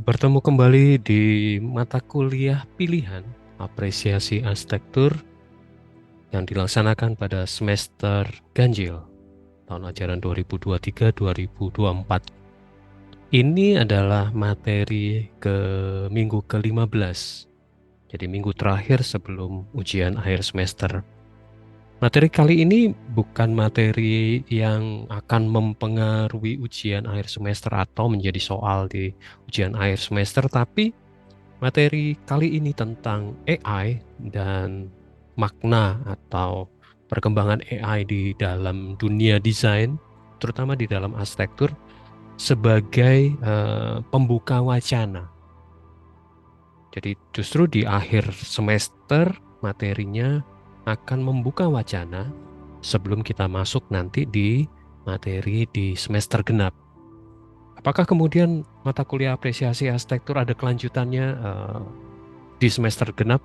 Bertemu kembali di mata kuliah pilihan apresiasi arsitektur yang dilaksanakan pada semester ganjil tahun ajaran 2023-2024. Ini adalah materi ke minggu ke-15, jadi minggu terakhir sebelum ujian akhir semester. Materi kali ini bukan materi yang akan mempengaruhi ujian akhir semester atau menjadi soal di ujian akhir semester, tapi materi kali ini tentang AI dan makna atau perkembangan AI di dalam dunia desain, terutama di dalam arsitektur, sebagai pembuka wacana. Jadi justru di akhir semester materinya akan membuka wacana sebelum kita masuk nanti di materi di semester genap. Apakah kemudian mata kuliah apresiasi arsitektur ada kelanjutannya di semester genap?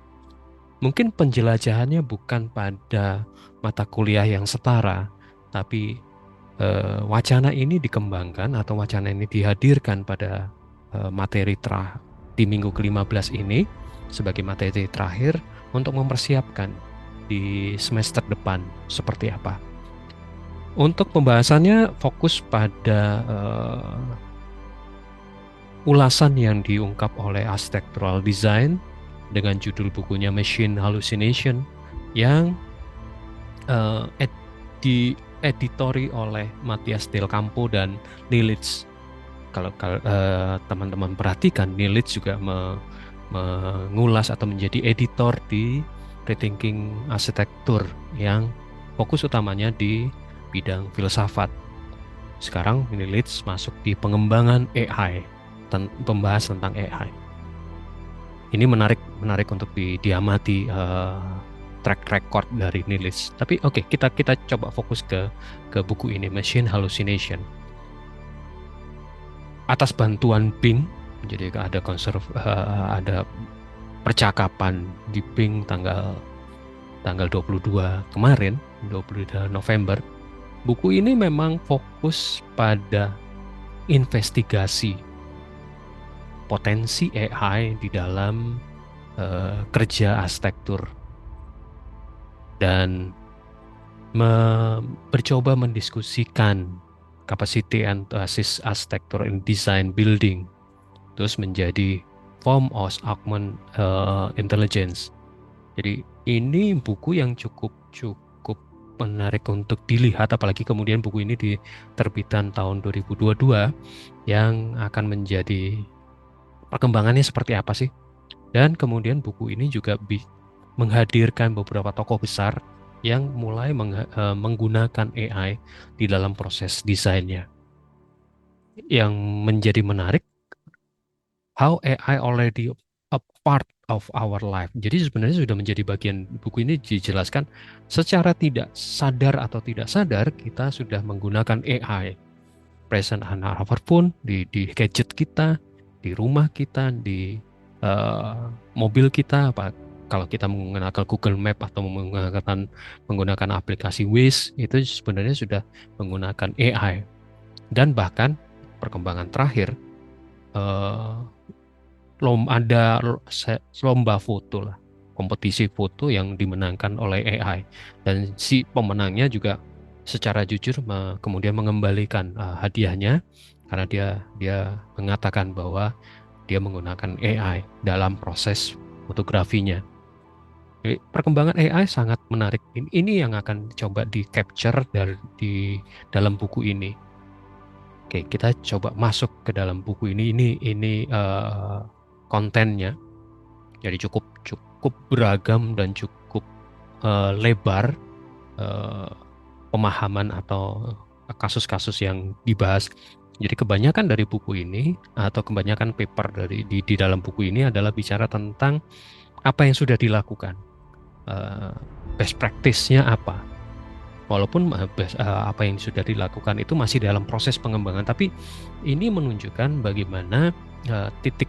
Mungkin penjelajahannya bukan pada mata kuliah yang setara, tapi wacana ini dikembangkan atau wacana ini dihadirkan pada materi di minggu ke-15 ini sebagai materi terakhir untuk mempersiapkan di semester depan seperti apa. Untuk pembahasannya fokus pada ulasan yang diungkap oleh architectural design dengan judul bukunya Machine Hallucination yang dieditori oleh Matthias Del Campo dan Nilitz. Kalau teman-teman perhatikan, Nilitz juga mengulas atau menjadi editor di Rethinking Arsitektur yang fokus utamanya di bidang filsafat. Sekarang Nilitz masuk di pengembangan AI, pembahas tentang AI. Ini menarik untuk diamati track record dari Nilis. Tapi oke, kita coba fokus ke buku ini, Machine Hallucination. Atas bantuan Bing, jadi ada percakapan di Bing tanggal 22 kemarin, 22 November. Buku ini memang fokus pada investigasi potensi AI di dalam kerja arsitektur dan mencoba mendiskusikan capacity and assist architecture in design building terus menjadi form of augmented intelligence. Jadi ini buku yang cukup menarik untuk dilihat, apalagi kemudian buku ini di terbitan tahun 2022 yang akan menjadi perkembangannya seperti apa sih. Dan kemudian buku ini juga menghadirkan beberapa tokoh besar yang mulai menggunakan AI di dalam proses desainnya. Yang menjadi menarik, how AI already a part of our life. Jadi sebenarnya sudah menjadi bagian, buku ini dijelaskan secara tidak sadar atau tidak sadar kita sudah menggunakan AI. Present and pun di gadget kita, di rumah kita, di mobil kita, apa kalau kita menggunakan Google Map atau menggunakan aplikasi Waze, itu sebenarnya sudah menggunakan AI. Dan bahkan perkembangan terakhir ada lomba foto lah, kompetisi foto yang dimenangkan oleh AI, dan si pemenangnya juga secara jujur kemudian mengembalikan hadiahnya karena dia mengatakan bahwa dia menggunakan AI dalam proses fotografinya. Jadi, perkembangan AI sangat menarik. Ini yang akan coba di capture di dalam buku ini. Oke, kita coba masuk ke dalam buku ini. Ini kontennya. Jadi cukup beragam dan cukup lebar pemahaman atau kasus-kasus yang dibahas. Jadi kebanyakan dari buku ini atau kebanyakan paper di dalam buku ini adalah bicara tentang apa yang sudah dilakukan, best practice-nya apa. Walaupun apa yang sudah dilakukan itu masih dalam proses pengembangan, tapi ini menunjukkan bagaimana titik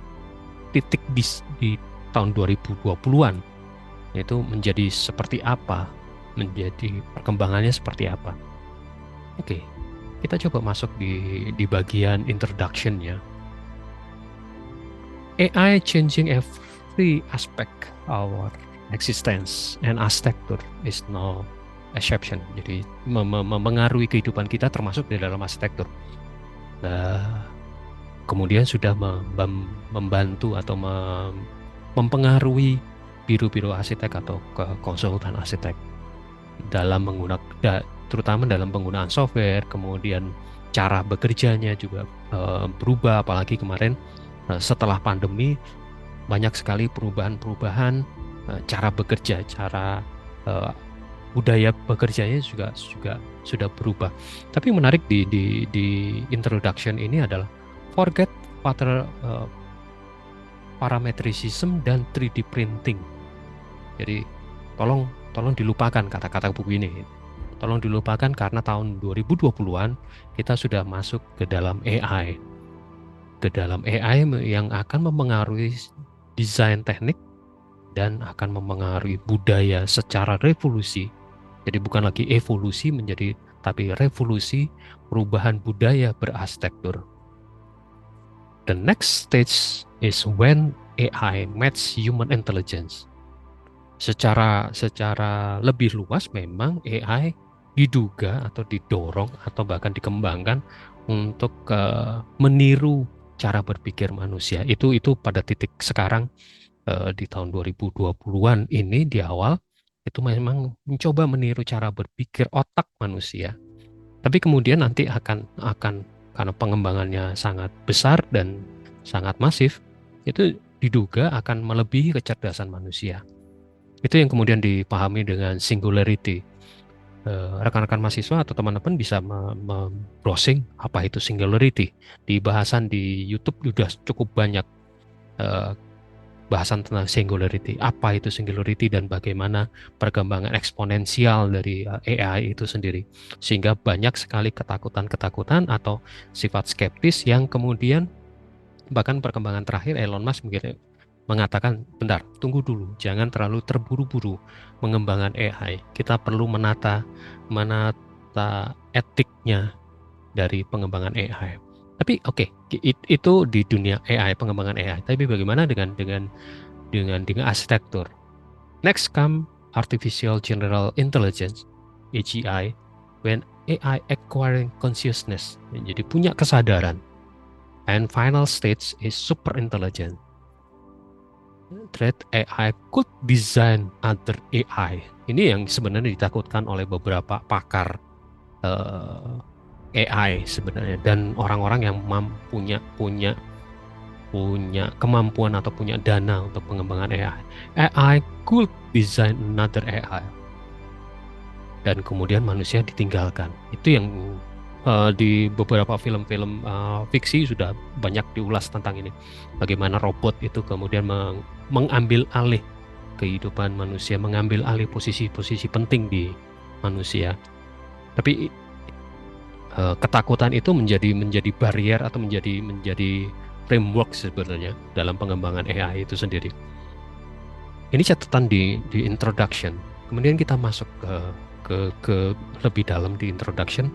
di tahun 2020-an itu menjadi seperti apa, menjadi perkembangannya seperti apa. Oke, kita coba masuk di bagian introduction-nya. AI changing every aspect our existence and architecture is no exception. Jadi mempengaruhi kehidupan kita termasuk di dalam arsitektur. Nah, kemudian sudah membantu atau mempengaruhi biro-biro arsitek atau konsultan arsitek dalam menggunakan, terutama dalam penggunaan software, kemudian cara bekerjanya juga berubah, apalagi kemarin setelah pandemi banyak sekali perubahan-perubahan cara bekerja, cara budaya bekerjanya juga sudah berubah. Tapi menarik di introduction ini adalah forget parametricism dan 3D printing. Jadi tolong dilupakan kata-kata buku ini. Tolong dilupakan karena tahun 2020-an kita sudah masuk ke dalam AI. Ke dalam AI yang akan mempengaruhi desain teknik dan akan mempengaruhi budaya secara revolusi. Jadi bukan lagi evolusi tapi revolusi, perubahan budaya berarsitektur. The next stage is when AI match human intelligence. Secara lebih luas memang AI diduga atau didorong atau bahkan dikembangkan untuk meniru cara berpikir manusia. Itu pada titik sekarang di tahun 2020-an ini di awal itu memang mencoba meniru cara berpikir otak manusia. Tapi kemudian nanti akan karena pengembangannya sangat besar dan sangat masif, itu diduga akan melebihi kecerdasan manusia. Itu yang kemudian dipahami dengan singularity. Rekan-rekan mahasiswa atau teman-teman bisa browsing apa itu singularity. Di bahasan di YouTube sudah cukup banyak bahasan tentang singularity, apa itu singularity dan bagaimana perkembangan eksponensial dari AI itu sendiri. Sehingga banyak sekali ketakutan-ketakutan atau sifat skeptis yang kemudian bahkan perkembangan terakhir Elon Musk mengatakan, bentar, tunggu dulu, jangan terlalu terburu-buru mengembangkan AI. Kita perlu menata etiknya dari pengembangan AI. Tapi oke, itu di dunia AI, pengembangan AI. Tapi bagaimana dengan arsitektur? Next come artificial general intelligence (AGI) when AI acquiring consciousness, jadi punya kesadaran. And final stage is super intelligence. That AI could design other AI. Ini yang sebenarnya ditakutkan oleh beberapa pakar AI sebenarnya, dan orang-orang yang punya kemampuan atau punya dana untuk pengembangan AI. AI could design another AI dan kemudian manusia ditinggalkan. Itu yang di beberapa film-film fiksi sudah banyak diulas tentang ini. Bagaimana robot itu kemudian mengambil alih kehidupan manusia, mengambil alih posisi-posisi penting di manusia. Tapi ketakutan itu menjadi barrier atau menjadi framework sebenarnya dalam pengembangan AI itu sendiri. Ini catatan di introduction. Kemudian kita masuk ke lebih dalam di introduction.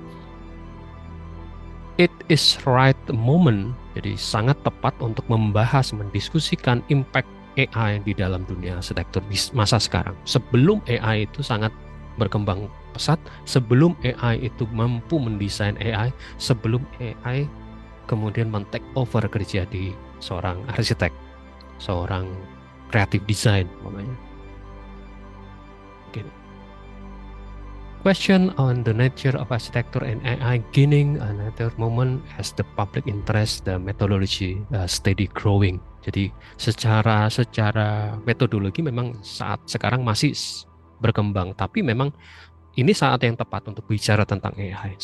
It is right moment, jadi sangat tepat untuk membahas, mendiskusikan impact AI di dalam dunia arsitektur di masa sekarang. Sebelum AI itu sangat berkembang pesat, sebelum AI itu mampu mendesain AI, sebelum AI kemudian men-take over kerja di seorang arsitek, seorang creative design namanya. Okay. Question on the nature of architecture and AI gaining another moment as the public interest, the methodology steady growing. Jadi secara metodologi memang saat sekarang masih berkembang, tapi memang ini saat yang tepat untuk bicara tentang AI,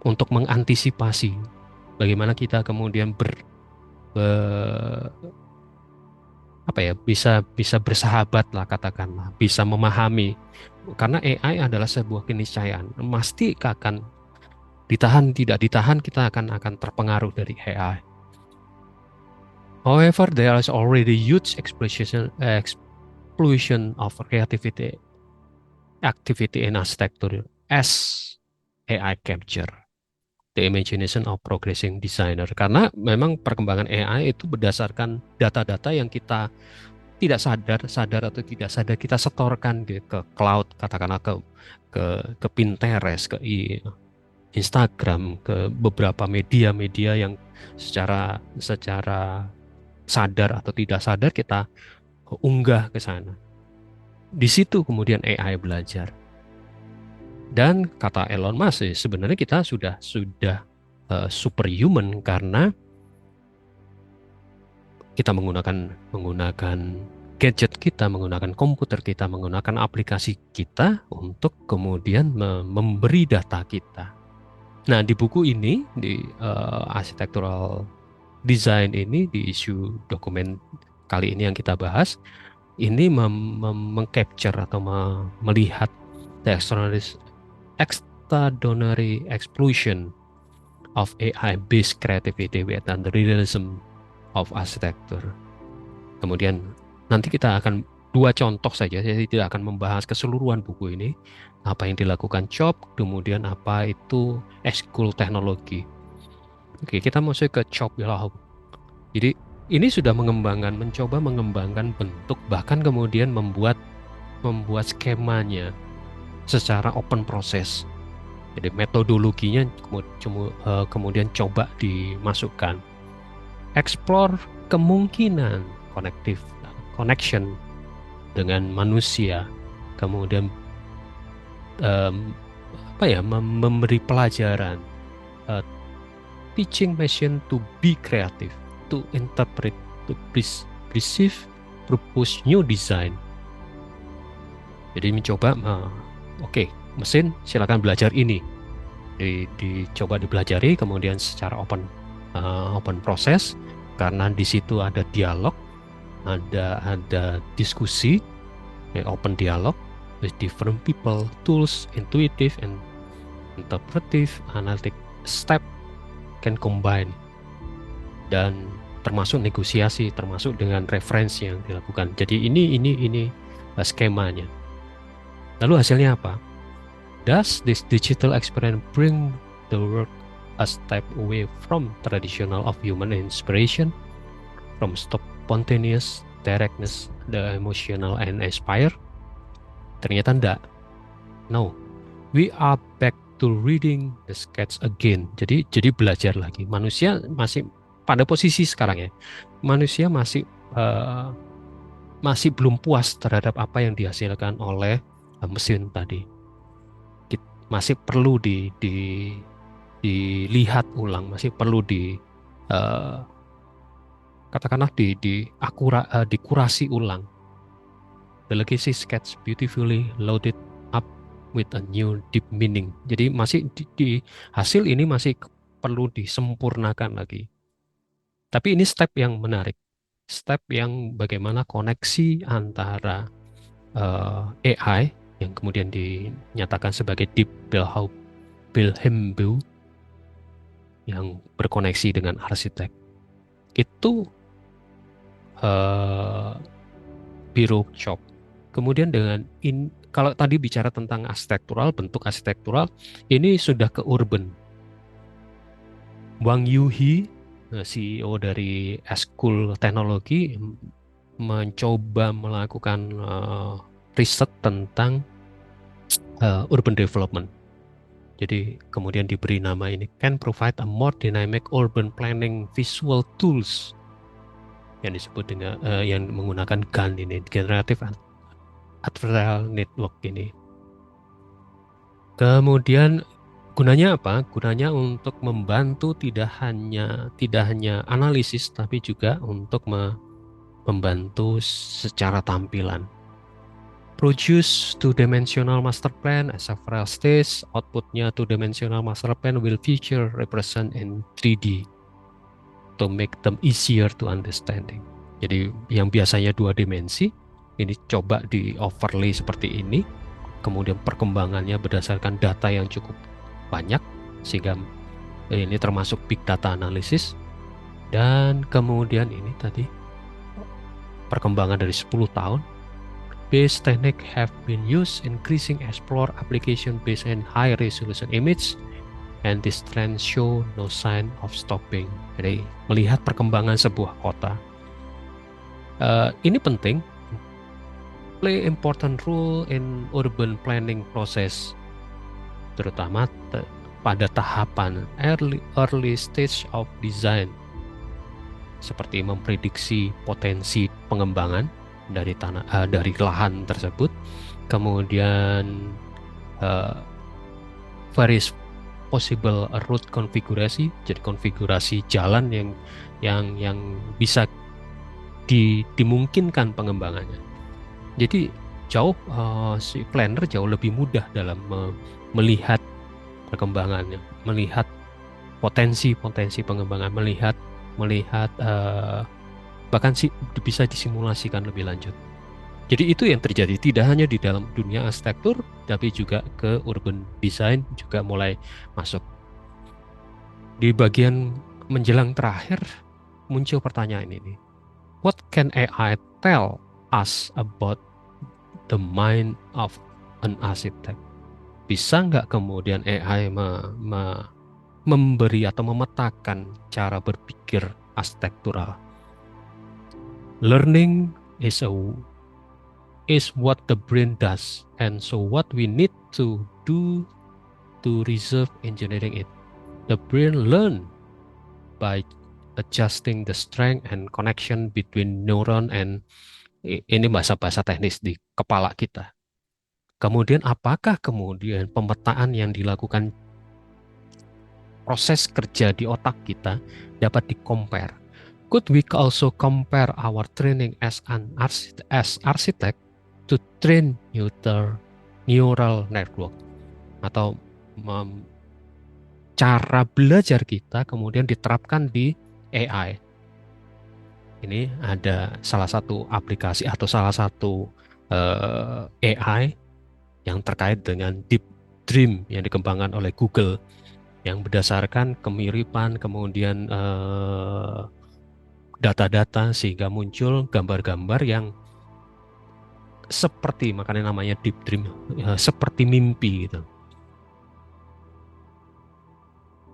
untuk mengantisipasi bagaimana kita kemudian bisa bersahabat lah, katakanlah, bisa memahami, karena AI adalah sebuah keniscayaan, pasti akan ditahan tidak ditahan kita akan terpengaruh dari AI. However, there is already huge explosion of creativity activity in architecture as AI capture. The Imagination of Progressing Designer. Karena memang perkembangan AI itu berdasarkan data-data yang kita tidak sadar atau tidak sadar kita setorkan ke cloud, katakanlah ke Pinterest, ke Instagram, ke beberapa media-media yang secara sadar atau tidak sadar kita unggah ke sana. Di situ kemudian AI belajar. Dan kata Elon Musk, sebenarnya kita sudah superhuman karena kita menggunakan gadget kita, menggunakan komputer kita, menggunakan aplikasi kita untuk kemudian memberi data kita. Nah, di buku ini, di architectural design ini, di isu dokumen kali ini yang kita bahas, ini mengcapture atau melihat the extraordinary explosion of AI-based creativity and the realism of architecture. Kemudian nanti kita akan dua contoh saja, jadi tidak akan membahas keseluruhan buku ini, apa yang dilakukan Chop, kemudian apa itu eskul teknologi. Oke, kita masuk ke Chop Wilhelm. Jadi ini sudah mencoba mengembangkan bentuk, bahkan kemudian membuat skemanya secara open proses. Jadi metodologinya kemudian coba dimasukkan. Explore kemungkinan connection dengan manusia, kemudian memberi pelajaran, teaching machine to be creative, to interpret, to perceive, propose new design. Jadi mencoba, mesin silakan belajar ini, dicoba dipelajari, kemudian secara open proses, karena di situ ada dialog, ada diskusi, open dialog with different people, tools, intuitive and interpretive, analytic step can combine, dan termasuk negosiasi, termasuk dengan referensi yang dilakukan. Jadi ini skemanya. Lalu hasilnya apa? Does this digital experience bring the work a step away from traditional of human inspiration, from spontaneous directness, the emotional and inspire? Ternyata enggak. No, we are back to reading the sketch again. Jadi belajar lagi. Manusia masih pada posisi sekarang ya. Manusia masih belum puas terhadap apa yang dihasilkan oleh mesin tadi. Masih perlu dilihat ulang, masih perlu katakanlah dikurasi ulang. The legacy sketch beautifully loaded up with a new deep meaning. Jadi masih di hasil ini masih perlu disempurnakan lagi. Tapi ini step yang menarik, step yang bagaimana koneksi antara AI yang kemudian dinyatakan sebagai Deep Wilhelm yang berkoneksi dengan arsitek itu Biro Chop. Kemudian kalau tadi bicara tentang arsitektural, bentuk arsitektural, ini sudah ke urban. Wang Yuhi, CEO dari Eskul Teknologi, mencoba melakukan riset tentang urban development. Jadi kemudian diberi nama ini, can provide a more dynamic urban planning visual tools, yang disebut dengan yang menggunakan GAN ini, Generative Adversarial Network ini. Kemudian gunanya apa? Gunanya untuk membantu tidak hanya analisis, tapi juga untuk membantu secara tampilan. Produce two-dimensional master plan as several stage. Outputnya two-dimensional master plan will feature represent in 3D to make them easier to understanding. Jadi yang biasanya 2 dimensi, ini coba di overlay seperti ini. Kemudian perkembangannya berdasarkan data yang cukup banyak, sehingga ini termasuk big data analysis. Dan kemudian ini tadi perkembangan dari 10 tahun. Base technique have been used increasing explore application based on high resolution image and this trend show no sign of stopping. Jadi melihat perkembangan sebuah kota, ini penting, play important role in urban planning process, terutama pada tahapan early stage of design, seperti memprediksi potensi pengembangan dari dari lahan tersebut, kemudian various possible route konfigurasi, jadi konfigurasi jalan yang bisa dimungkinkan pengembangannya. Jadi si planner jauh lebih mudah dalam melihat perkembangannya, melihat potensi pengembangan, melihat bahkan bisa disimulasikan lebih lanjut. Jadi itu yang terjadi tidak hanya di dalam dunia arsitektur, tapi juga ke urban design juga mulai masuk. Di bagian menjelang terakhir muncul pertanyaan ini. What can AI tell us about the mind of an architect? Bisa nggak kemudian AI memberi atau memetakan cara berpikir arsitektural? Learning is what the brain does, and so what we need to do to reserve engineering it. The brain learn by adjusting the strength and connection between neuron and ini bahasa-bahasa teknis di kepala kita. Kemudian apakah kemudian pemetaan yang dilakukan proses kerja di otak kita dapat di-compare? Could we also compare our training as architect to train neural network, atau cara belajar kita kemudian diterapkan di AI? Ini ada salah satu aplikasi atau salah satu AI yang terkait dengan Deep Dream yang dikembangkan oleh Google, yang berdasarkan kemiripan kemudian data-data sehingga muncul gambar-gambar yang seperti, makanya namanya Deep Dream, seperti mimpi gitu.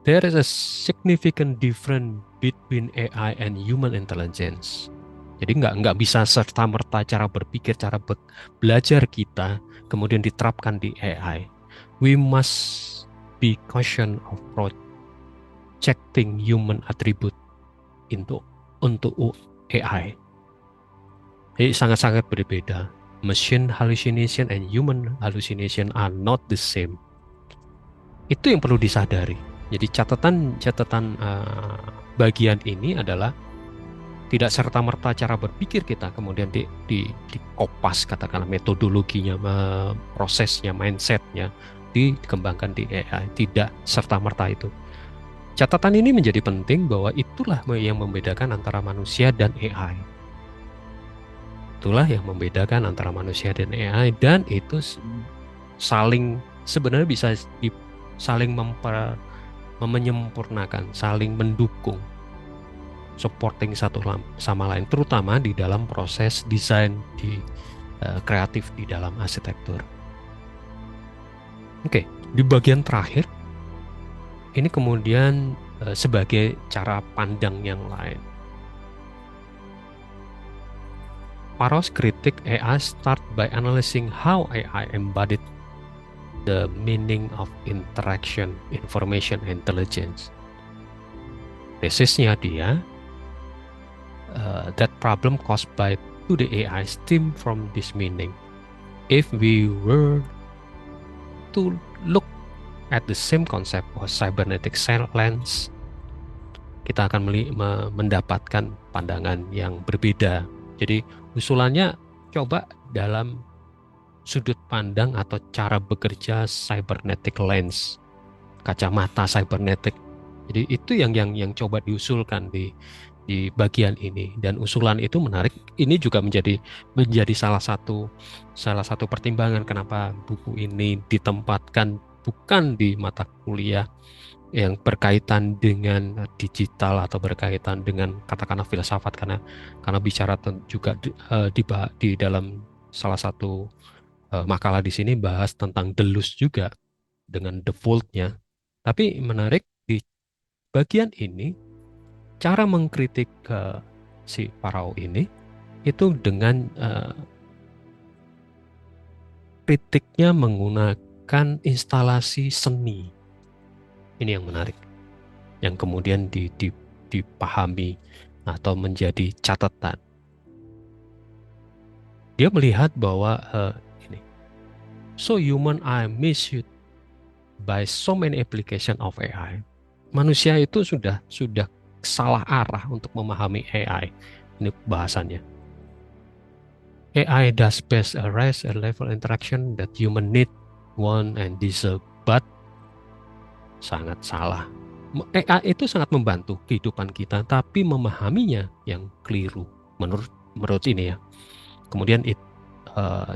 There is a significant difference between AI and human intelligence. Jadi nggak bisa serta-merta cara berpikir, cara belajar kita kemudian diterapkan di AI. We must be cautious of projecting human attribute untuk AI. Jadi sangat-sangat berbeda. Machine hallucination and human hallucination are not the same. Itu yang perlu disadari. Jadi catatan bagian ini adalah tidak serta-merta cara berpikir kita kemudian dikopas, katakanlah metodologinya, prosesnya, mindsetnya dikembangkan di AI. Tidak serta-merta itu. Catatan ini menjadi penting bahwa itulah yang membedakan antara manusia dan AI. Itulah yang membedakan antara manusia dan AI, dan itu saling sebenarnya bisa saling menyempurnakan, saling mendukung, supporting satu sama lain, terutama di dalam proses desain kreatif di dalam arsitektur. Oke, di bagian terakhir ini kemudian sebagai cara pandang yang lain. Paros kritik AI start by analyzing how AI embodied the meaning of interaction, information, intelligence. Tesisnya dia, that problem caused by to the AI stem from this meaning. If we were to look at the same concept of cybernetic lens, kita akan mendapatkan pandangan yang berbeda. Jadi usulannya coba dalam sudut pandang atau cara bekerja cybernetic lens, kacamata cybernetic. Jadi itu yang coba diusulkan di bagian ini, dan usulan itu menarik. Ini juga menjadi salah satu pertimbangan kenapa buku ini ditempatkan bukan di mata kuliah yang berkaitan dengan digital atau berkaitan dengan katakanlah filsafat, karena bicara juga di dalam salah satu makalah di sini bahas tentang Deleuze juga dengan default-nya. Tapi menarik di bagian ini, cara mengkritik si Farao ini itu dengan kritiknya menggunakan instalasi seni. Ini yang menarik, yang kemudian dipahami atau menjadi catatan. Dia melihat bahwa ini, so human eye misuse by so many application of AI. Manusia itu sudah salah arah untuk memahami AI. Ini bahasannya. AI does best address a level interaction that human need, want, and deserve, but sangat salah. AI itu sangat membantu kehidupan kita, tapi memahaminya yang keliru menurut ini ya. Kemudian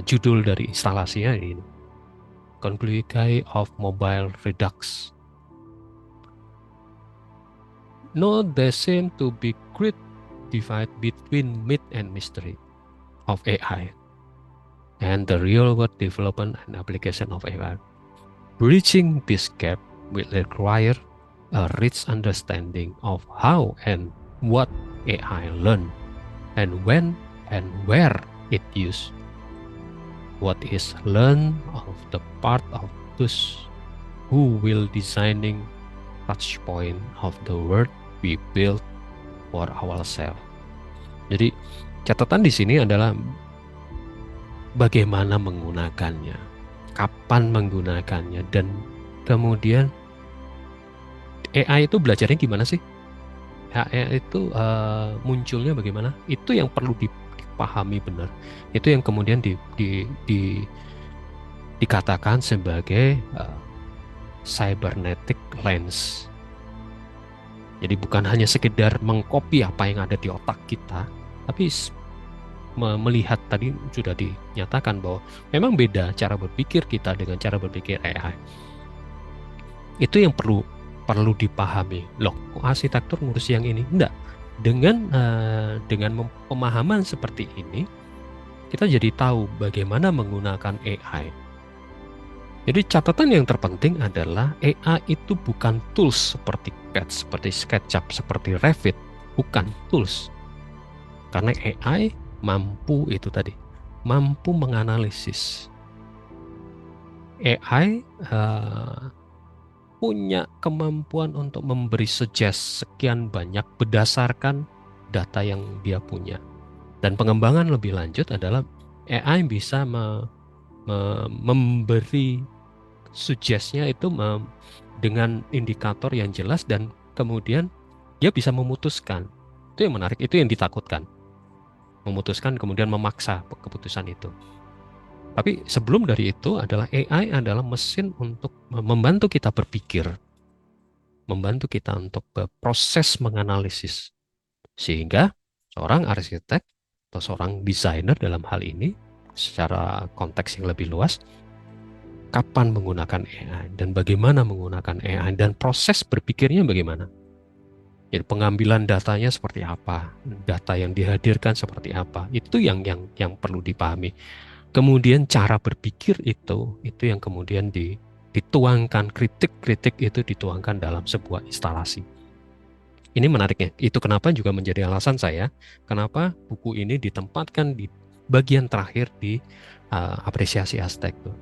judul dari instalasinya ini, Conclusion of Mobile Redux. No, there seem to be great divide between myth and mystery of AI and the real-world development and application of AI. Bridging this gap will require a rich understanding of how and what AI learn, and when and where it used. What is learned of the part of those who will designing touch point of the world we build for ourselves. Jadi catatan di sini adalah bagaimana menggunakannya, kapan menggunakannya, dan kemudian AI itu belajarnya gimana sih? AI itu munculnya bagaimana? Itu yang perlu dipahami benar. Itu yang kemudian dikatakan sebagai cybernetic lens. Jadi bukan hanya sekedar mengcopy apa yang ada di otak kita, tapi melihat, tadi sudah dinyatakan bahwa memang beda cara berpikir kita dengan cara berpikir AI. Itu yang perlu dipahami. Loh, kok arsitektur ngurus yang ini? Enggak. Dengan pemahaman seperti ini, kita jadi tahu bagaimana menggunakan AI. Jadi catatan yang terpenting adalah AI itu bukan tools seperti CAD, seperti SketchUp, seperti Revit, bukan tools. Karena AI mampu menganalisis. AI punya kemampuan untuk memberi suggest sekian banyak berdasarkan data yang dia punya. Dan pengembangan lebih lanjut adalah AI bisa memberi suggestnya itu dengan indikator yang jelas, dan kemudian dia bisa memutuskan. Itu yang menarik, itu yang ditakutkan. Memutuskan kemudian memaksa keputusan itu. Tapi sebelum dari itu adalah AI adalah mesin untuk membantu kita berpikir, membantu kita untuk proses menganalisis. Sehingga seorang arsitek atau seorang desainer dalam hal ini, secara konteks yang lebih luas, kapan menggunakan AI dan bagaimana menggunakan AI dan proses berpikirnya bagaimana. Jadi pengambilan datanya seperti apa, data yang dihadirkan seperti apa, itu yang perlu dipahami. Kemudian cara berpikir itu yang kemudian dituangkan, kritik itu dituangkan dalam sebuah instalasi. Ini menariknya. Itu kenapa juga menjadi alasan saya kenapa buku ini ditempatkan di bagian terakhir di apresiasi arsitektur.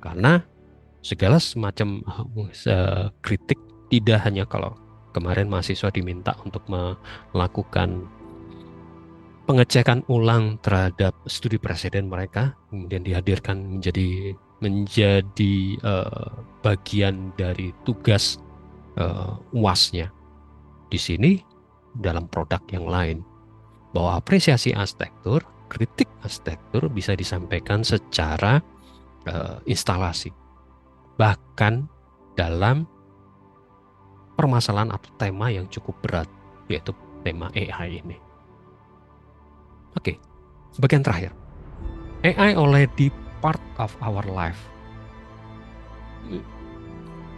Karena segala semacam kritik, tidak hanya kalau kemarin mahasiswa diminta untuk melakukan pengecekan ulang terhadap studi presiden mereka, kemudian dihadirkan menjadi bagian dari tugas UAS-nya. Di sini dalam produk yang lain, bahwa apresiasi arsitektur, kritik arsitektur bisa disampaikan secara instalasi, bahkan dalam permasalahan atau tema yang cukup berat, yaitu tema AI ini. Oke, bagian terakhir, AI already part of our life.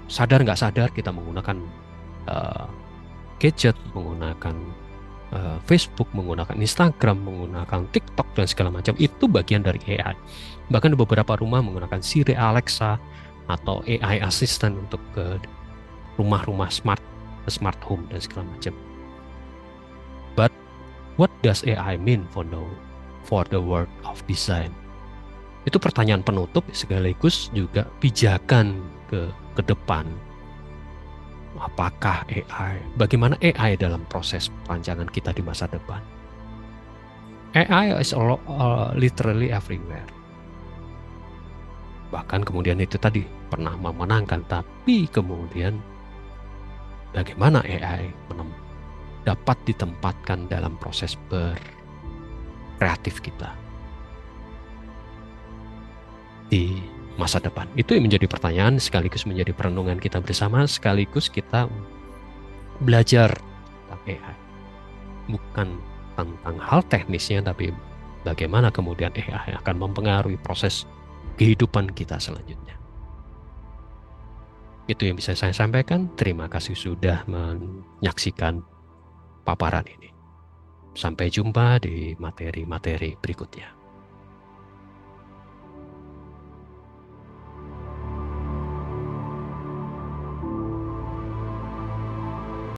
Sadar nggak sadar kita menggunakan gadget, menggunakan Facebook, menggunakan Instagram, menggunakan TikTok dan segala macam, itu bagian dari AI. Bahkan beberapa rumah menggunakan Siri, Alexa, atau AI assistant untuk rumah-rumah smart home dan segala macam. But what does AI mean for the world of design? Itu pertanyaan penutup sekaligus juga pijakan ke depan. Apakah AI? Bagaimana AI dalam proses perancangan kita di masa depan? AI is literally everywhere. Bahkan kemudian itu tadi pernah memenangkan, tapi kemudian bagaimana AI dapat ditempatkan dalam proses berkreatif kita di masa depan? Itu yang menjadi pertanyaan sekaligus menjadi perenungan kita bersama, sekaligus kita belajar tentang AI. Bukan tentang hal teknisnya, tapi bagaimana kemudian AI akan mempengaruhi proses kehidupan kita selanjutnya. Itu yang bisa saya sampaikan. Terima kasih sudah menyaksikan paparan ini. Sampai jumpa di materi-materi berikutnya.